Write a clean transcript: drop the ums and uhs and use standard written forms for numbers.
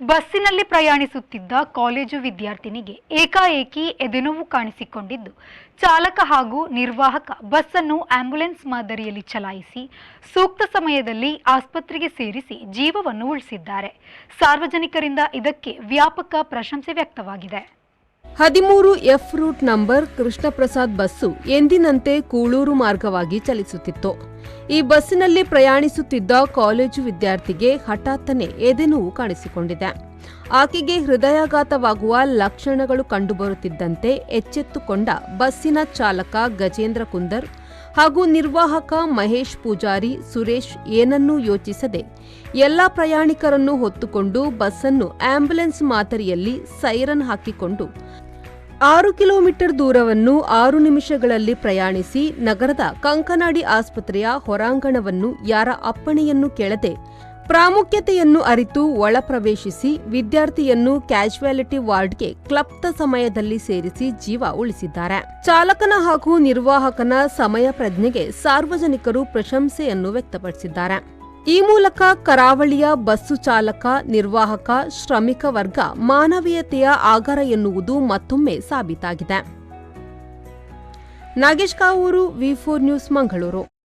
ಬಸ್ಸಿನಲ್ಲಿ ಪ್ರಯಾಣಿಸುತ್ತಿದ್ದ ಕಾಲೇಜು ವಿದ್ಯಾರ್ಥಿನಿಗೆ ಏಕಾಏಕಿ ಎದೆನೋವು ಕಾಣಿಸಿಕೊಂಡಿದ್ದು ಚಾಲಕ ಹಾಗೂ ನಿರ್ವಾಹಕ ಬಸ್ಸನ್ನು ಆಂಬ್ಯುಲೆನ್ಸ್ ಮಾದರಿಯಲ್ಲಿ ಚಲಾಯಿಸಿ ಸೂಕ್ತ ಸಮಯದಲ್ಲಿ ಆಸ್ಪತ್ರೆಗೆ ಸೇರಿಸಿ ಜೀವವನ್ನು ಉಳಿಸಿದ್ದಾರೆ. ಸಾರ್ವಜನಿಕರಿಂದ ಇದಕ್ಕೆ ವ್ಯಾಪಕ ಪ್ರಶಂಸೆ ವ್ಯಕ್ತವಾಗಿದೆ. 13 F route number Krishnaprasad bus ಎಂದಿನಂತೆ ಕೂಳೂರು ಮಾರ್ಗವಾಗಿ ಚಲಿಸುತ್ತಿತ್ತು. ಈ ಬಸ್ಸಿನಲ್ಲಿ ಪ್ರಯಾಣಿಸುತ್ತಿದ್ದ ಕಾಲೇಜು ವಿದ್ಯಾರ್ಥಿಗೆ ಹಠಾತ್ತನೆ ಎದೆನೋವು ಕಾಣಿಸಿಕೊಂಡಿದೆ. ಆಕೆಗೆ ಹೃದಯಾಘಾತವಾಗುವ ಲಕ್ಷಣಗಳು ಕಂಡುಬರುತ್ತಿದ್ದಂತೆ ಎಚ್ಚೆತ್ತುಕೊಂಡ ಬಸ್ಸಿನ ಚಾಲಕ ಗಜೇಂದ್ರ ಕುಂದರ್ ಹಾಗೂ ನಿರ್ವಾಹಕ ಮಹೇಶ್ ಪೂಜಾರಿ ಸುರೇಶ್ ಏನನ್ನೂ ಯೋಚಿಸದೆ ಎಲ್ಲ ಪ್ರಯಾಣಿಕರನ್ನು ಹೊತ್ತುಕೊಂಡು ಬಸ್ಸನ್ನು ಆಂಬ್ಯುಲೆನ್ಸ್ ಮಾದರಿಯಲ್ಲಿ ಸೈರನ್ ಹಾಕಿಕೊಂಡು 6 ಕಿಲೋಮೀಟರ್ ದೂರವನ್ನು 6 ನಿಮಿಷಗಳಲ್ಲಿ ಪ್ರಯಾಣಿಸಿ ನಗರದ ಕಂಕನಾಡಿ ಆಸ್ಪತ್ರೆಯ ಹೊರಾಂಗಣವನ್ನು ಯಾರ ಅಪ್ಪಣೆಯನ್ನು ಕೇಳದೆ ಪ್ರಾಮುಖ್ಯತೆಯನ್ನು ಅರಿತು ಒಳ ಪ್ರವೇಶಿಸಿ ವಿದ್ಯಾರ್ಥಿಯನ್ನು ಕ್ಯಾಶುಯಾಲಿಟಿ ವಾರ್ಡ್ಗೆ ಕ್ಲಪ್ತ ಸಮಯದಲ್ಲಿ ಸೇರಿಸಿ ಜೀವ ಉಳಿಸಿದ್ದಾರೆ. ಚಾಲಕನ ಹಾಗೂ ನಿರ್ವಾಹಕನ ಸಮಯ ಪ್ರಜ್ಞೆಗೆ ಸಾರ್ವಜನಿಕರು ಪ್ರಶಂಸೆಯನ್ನು ವ್ಯಕ್ತಪಡಿಸಿದ್ದಾರೆ. ಈ ಮೂಲಕ ಕರಾವಳಿಯ ಬಸ್ಸು ಚಾಲಕ, ನಿರ್ವಾಹಕ, ಶ್ರಮಿಕ ವರ್ಗ ಮಾನವೀಯತೆಯ ಆಗರ ಎನ್ನುವುದು ಮತ್ತೊಮ್ಮೆ ಸಾಬೀತಾಗಿದೆ. ನಾಗೇಶ್ ಕಾವೂರು, ವಿ4 ನ್ಯೂಸ್, ಮಂಗಳೂರು.